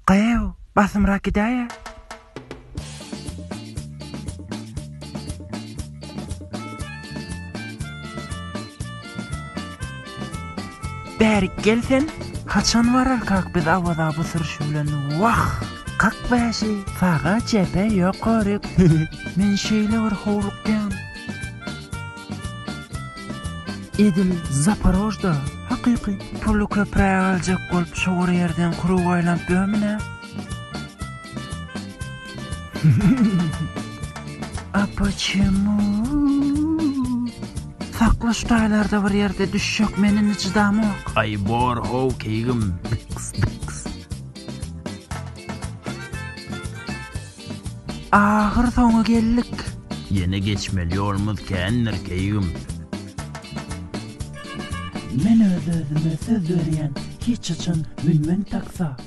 Qaýaw, basymrak gidäýe. Bärik gelsen, haçan varar kak biz awada bu sürüş bilen. Wah! Kak bäşi, faga jepe ýokaryk. Men şeýle bir howlukdan. Edil Zaporojda hakyky pulu köpräge aljak bolup şoğur ýerden kuruw aýlanp dömüne. A почему? Saklaş taýlarda bir ýerde düşjek meniň çydamok. Ay bor how keýgim. Ahir soňa geldik. Yeni geçmeli ýolumyz kändir keýgim. Men öz-özüme söz berýän hiç için münmen taksa